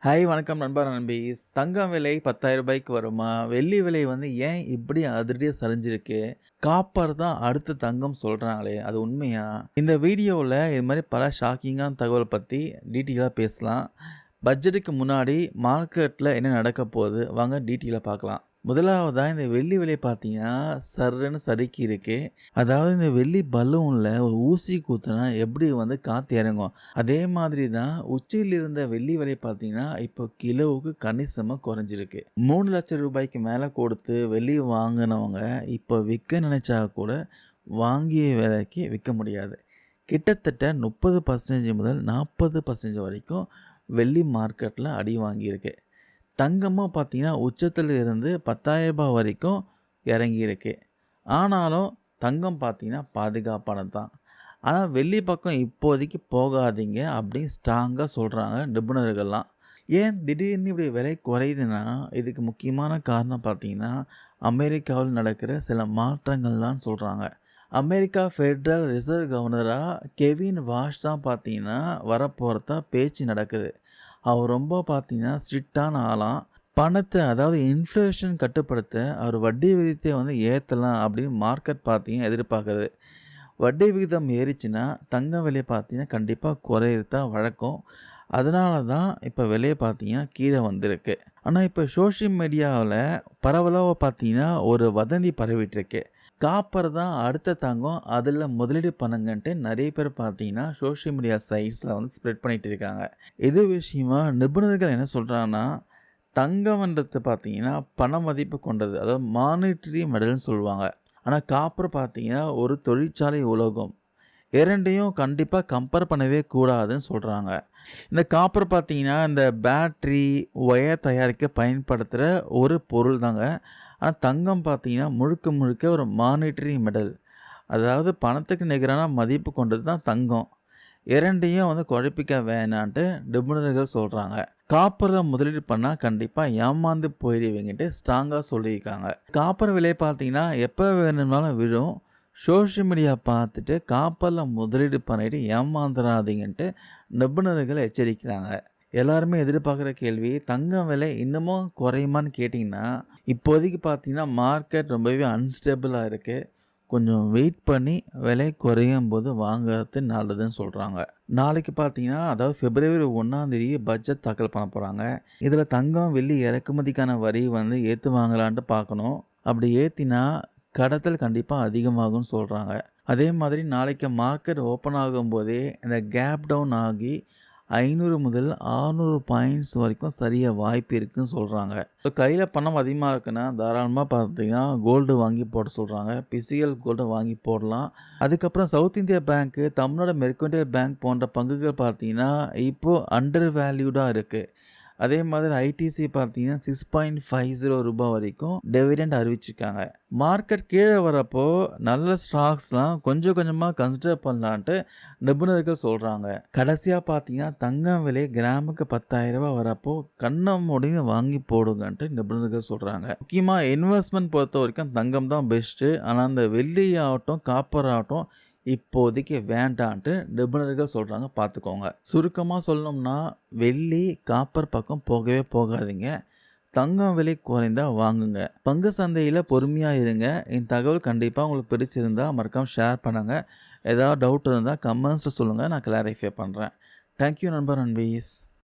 Hi வணக்கம் நண்பா நண்பீஸ். தங்கம் விலை ரூ. 10,000க்கு வருமா? வெள்ளி விலை வந்து ஏன் இப்படி அதிரடியா சரிஞ்சிருக்கு? காப்பர் தான் அடுத்த தங்கம் சொல்றாங்களே, அது உண்மையா? இந்த வீடியோவுல இது மாரி பல ஷாக்கிங்கான தகவல் பத்தி டீட்டெயிலா பேசலாம். பட்ஜெட்டுக்கு முன்னாடி மார்க்கெட்ல என்ன நடக்க போகுது? வாங்க டீட்டெயிலா பார்க்கலாம். முதலாவதா இந்த வெள்ளி விலை பார்த்தீங்கன்னா, சர்ருன்னு சறுக்கி இருக்கு. அதாவது இந்த வெள்ளி பலூன்ல ஒரு ஊசி குத்துனா எப்படி வந்து காத்து இறங்கும், அதே மாதிரி தான் உச்சியில் இருந்த வெள்ளி விலை பார்த்தீங்கன்னா, இப்போ கிலோவுக்கு கணிசமா குறைஞ்சிருக்கு. ரூ. 3,00,000 மேல கொடுத்து வெள்ளி வாங்குனவங்க, இப்போ விற்க நினைச்சா கூட வாங்கிய விலைக்கு விற்க முடியாது. கிட்டத்தட்ட 30% முதல் 40% வரைக்கும் வெள்ளி மார்க்கெட்ல அடி வாங்கியிருக்கு. தங்கமும் பார்த்தீங்கன்னா, உச்சத்தில இருந்து ரூ. 10,000 வரைக்கும் இறங்கியிருக்கு. ஆனாலும் தங்கம் பார்த்தீங்கன்னா, பாதுகாப்பானது தான். ஆனா வெள்ளி பக்கம் இப்போதைக்கு போகாதீங்க அப்படின்னு ஸ்ட்ராங்கா சொல்றாங்க நிபுணர்கள்லாம். ஏன் திடீர்னு இப்படி விலை குறையுதுன்னா, இதுக்கு முக்கியமான காரணம் பார்த்தீங்கன்னா, அமெரிக்காவில் நடக்கிற சில மாற்றங்கள் தான் சொல்றாங்க. அமெரிக்கா ஃபெடரல் ரிசர்வ் கவர்னரா கெவின் வாஷ் தான் பார்த்தீங்கன்னா, வரப்போறதா பேச்சு நடக்குது. அவர் ரொம்ப பார்த்தீங்கன்னா ஸ்ட்ரிக்டான ஆளாம். பணத்த அதாவது இன்ஃப்ளேஷன் கட்டுப்படுத்த அவர் வட்டி விகிதத்தை வந்து ஏத்தலாம் அப்படின்னு மார்க்கெட் பார்த்தீங்கன்னா எதிர்பார்க்குது. வட்டி விகிதம் ஏறிச்சுன்னா, தங்கம் விலை பார்த்தீங்கன்னா கண்டிப்பா குறையறது தான் வழக்கம். அதனால தான் இப்ப விலை பார்த்தீங்கன்னா கீழ வந்திருக்கு. ஆனா இப்ப சோசியல் மீடியாவுல பரவலா பார்த்தீங்கன்னா ஒரு வதந்தி பரவிட்டுருக்கு. காப்பர் தான் அடுத்த தங்கம். அதில முதலீடு பண்ணுங்கன்ட்டு நெறைய பேர் பார்த்தீங்கன்னா, சோசியல் மீடியா சைட்ஸ்ல வந்து ஸ்ப்ரெட் பண்ணிட்டு இருக்காங்க. இது விஷயமா நிபுணர்கள் என்ன சொல்றாங்கன்னா, தங்கம்ன்றது பார்த்தீங்கன்னா, பண மதிப்பு கொண்டது. அதாவது மானிட்டரி மெடல்னு சொல்லுவாங்க. ஆனா காப்பர் பார்த்தீங்கன்னா, ஒரு தொழிற்சாலை உலோகம். 2யும் கண்டிப்பா கம்பேர் பண்ணவே கூடாதுன்னு சொல்றாங்க. இந்த காப்பர் பார்த்தீங்கன்னா, இந்த பேட்டரி, ஒயர் தயாரிக்க பயன்படுத்துற ஒரு பொருள் தாங்க. ஆனா தங்கம் பார்த்தீங்கன்னா, முழுக்க முழுக்க ஒரு மானிட்டரி மெடல். அதாவது பணத்துக்கு நிகரான மதிப்பு கொண்டது தான் தங்கம். 2யும் வந்து குழப்பிக்க வேணான்ட்டு நிபுணர்கள் சொல்றாங்க. காப்பர்ல முதலீடு பண்ணா கண்டிப்பா ஏமாந்து போயிடுவீங்கன்ட்டு ஸ்ட்ராங்கா சொல்லியிருக்காங்க. காப்பர் விலை பார்த்தீங்கன்னா, எப்ப வேணும்னாலும் விழும். சோசியல் மீடியா பார்த்துட்டு காப்பர்ல முதலீடு பண்ணிட்டு ஏமாந்துராதீங்கன்ட்டு நிபுணர்கள் எச்சரிக்கிறாங்க. எல்லாருமே எதிர்பார்க்குற கேள்வி, தங்கம் விலை இன்னமும் குறையுமான்னு கேட்டிங்கன்னா, இப்போதைக்கு பார்த்தீங்கன்னா மார்க்கெட் ரொம்பவே அன்ஸ்டேபிளா இருக்கு. கொஞ்சம் வெயிட் பண்ணி விலை குறையும்போது வாங்குறது நல்லதுன்னு சொல்றாங்க. நாளைக்கு பார்த்தீங்கன்னா, அதாவது பிப்ரவரி 1ஆம் தேதி பட்ஜெட் தாக்கல் பண்ண போறாங்க. இதில தங்கம், வெள்ளி இறக்குமதிக்கான வரி வந்து ஏத்துவாங்களான்ட்டு பார்க்கணும். அப்படி ஏத்தினா கடத்தல் கண்டிப்பா அதிகமாகும்னு சொல்றாங்க. அதே மாதிரி நாளைக்கு மார்க்கெட் ஓப்பன் ஆகும்போதே இந்த கேப் டவுன் ஆகி 500 முதல் 600 பாயிண்ட்ஸ் வரைக்கும் சரிய வாய்ப்பு இருக்குன்னு சொல்றாங்க. ஸோ கையில பணம் அதிகமா இருக்குன்னா, தாராளமா பார்த்தீங்கன்னா கோல்டு வாங்கி போட சொல்றாங்க. பிசிக்கல் கோல்டு வாங்கி போடலாம். அதுக்கப்புறம் south India bank, Tamil Nadu mercantile bank போன்ற பங்குகள் பார்த்தீங்கன்னா, இப்போ அண்டர் வேல்யூடா இருக்கு. அதே மாதிரி ஐடிசி பார்த்தீங்கன்னா ரூ. 6.50 வரைக்கும் டிவிடெண்ட் அறிவிச்சிருக்காங்க. மார்க்கெட் கீழே வரப்போ நல்ல ஸ்டாக்ஸ்லாம் கொஞ்சம் கொஞ்சமாக கன்சிடர் பண்ணலான்ட்டு நிபுணர்கள் சொல்கிறாங்க. கடைசியாக பார்த்தீங்கன்னா தங்கம் விலை கிராமுக்கு ரூ. 10,000 வரப்போ கண்ணை மூடின்னு வாங்கி போடுங்கன்ட்டு நிபுணர்கள் சொல்கிறாங்க. முக்கியமாக இன்வெஸ்ட்மெண்ட் பொறுத்த வரைக்கும் தங்கம் தான் பெஸ்ட்டு. ஆனால் அந்த வெள்ளி ஆகட்டும் காப்பர் ஆகட்டும் இப்போதைக்கு வேண்டான்ட்டு நிபுணர்கள் சொல்றாங்க, பார்த்துக்கோங்க. சுருக்கமா சொல்லணும்னா, வெள்ளி, காப்பர் பக்கம் போகவே போகாதீங்க. தங்கம் விலை குறைந்தா வாங்குங்க. பங்கு சந்தையில பொறுமையா இருங்க. இந்த தகவல் கண்டிப்பா உங்களுக்கு பிடிச்சிருந்தா மறக்காம ஷேர் பண்ணுங்க. ஏதாவது டவுட் இருந்தா கமெண்ட்ஸ்ல சொல்லுங்க. நான் கிளாரிஃபை பண்றேன். தேங்க் யூ நண்பர் நண்பீஸ்.